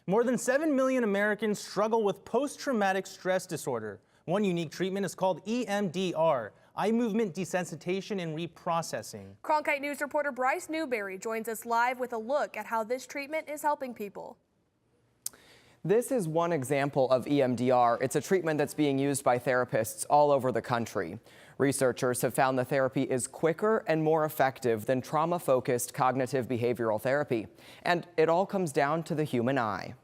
More than 7 million Americans struggle with post-traumatic stress disorder. One unique treatment is called EMDR, eye movement desensitization and reprocessing. Cronkite News reporter Bryce Newberry joins us live with a look at how this treatment is helping people. This is one example of EMDR. It's a treatment that's being used by therapists all over the country. Researchers have found the therapy is quicker and more effective than trauma-focused cognitive behavioral therapy. And it all comes down to the human eye.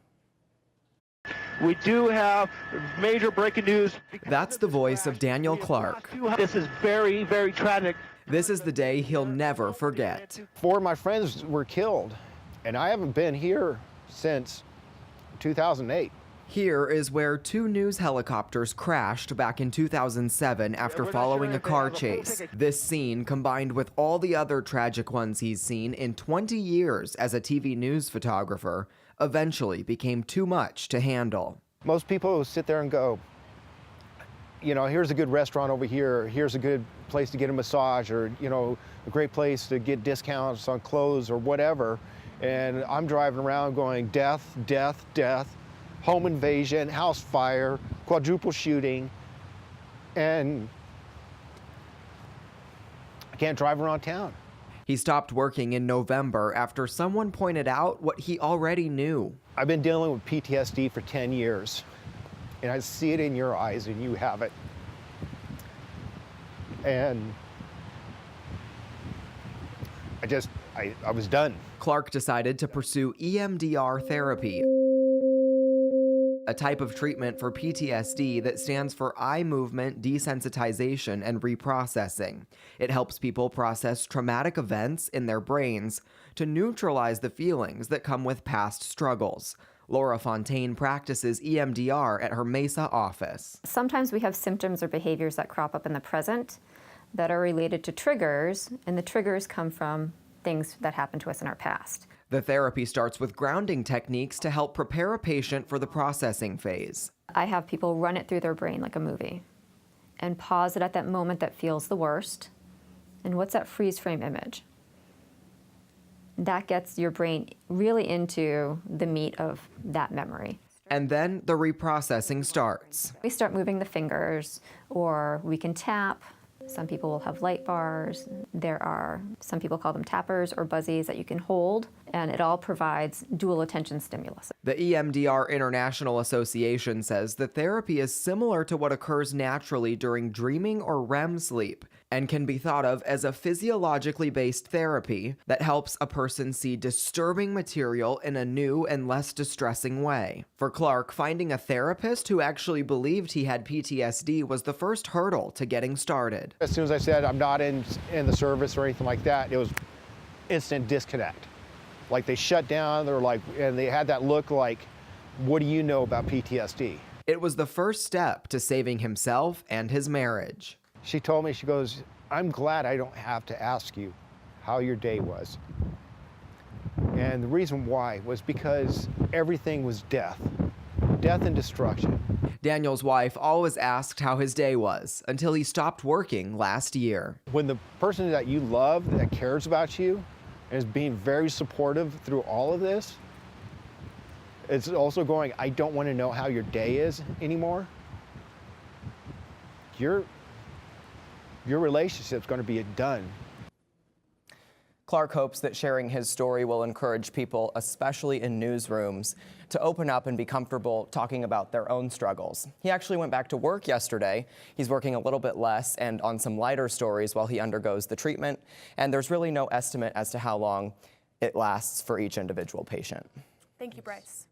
We do have major breaking news. That's the voice of Daniel Clark. This is very, very tragic. This is the day he'll never forget. 4 of my friends were killed, and I haven't been here since 2008. Here is where 2 news helicopters crashed back in 2007 after following a car chase. This scene, combined with all the other tragic ones he's seen in 20 years as a TV news photographer, eventually became too much to handle. Most people sit there and go, you know, here's a good restaurant over here, here's a good place to get a massage, or, you know, a great place to get discounts on clothes or whatever. And I'm driving around going death, death, death, home invasion, house fire, quadruple shooting, and I can't drive around town. He stopped working in November after someone pointed out what he already knew. I've been dealing with PTSD for 10 years, and I see it in your eyes, and you have it. And I was done. Clark decided to pursue EMDR therapy, a type of treatment for PTSD that stands for eye movement desensitization and reprocessing. It helps people process traumatic events in their brains to neutralize the feelings that come with past struggles. Laura Fontaine practices EMDR at her Mesa office. Sometimes we have symptoms or behaviors that crop up in the present that are related to triggers, and the triggers come from things that happened to us in our past. The therapy starts with grounding techniques to help prepare a patient for the processing phase. I have people run it through their brain like a movie and pause it at that moment that feels the worst. And what's that freeze frame image? That gets your brain really into the meat of that memory. And then the reprocessing starts. We start moving the fingers, or we can tap. Some people will have light bars. There are, some people call them tappers or buzzies that you can hold, and it all provides dual attention stimulus. The EMDR International Association says the therapy is similar to what occurs naturally during dreaming or REM sleep, and can be thought of as a physiologically based therapy that helps a person see disturbing material in a new and less distressing way. For Clark, finding a therapist who actually believed he had PTSD was the first hurdle to getting started. As soon as I said I'm not in the service or anything like that, it was instant disconnect. Like they shut down, they're like, and they had that look like, what do you know about PTSD? It was the first step to saving himself and his marriage. She told me, she goes, I'm glad I don't have to ask you how your day was. And the reason why was because everything was death and destruction. Daniel's wife always asked how his day was until he stopped working last year. When the person that you love, that cares about you, and is being very supportive through all of this, it's also going, I don't want to know how your day is anymore. Your relationship's going to be done. Clark hopes that sharing his story will encourage people, especially in newsrooms, to open up and be comfortable talking about their own struggles. He actually went back to work yesterday. He's working a little bit less and on some lighter stories while he undergoes the treatment, and there's really no estimate as to how long it lasts for each individual patient. Thank you, Bryce.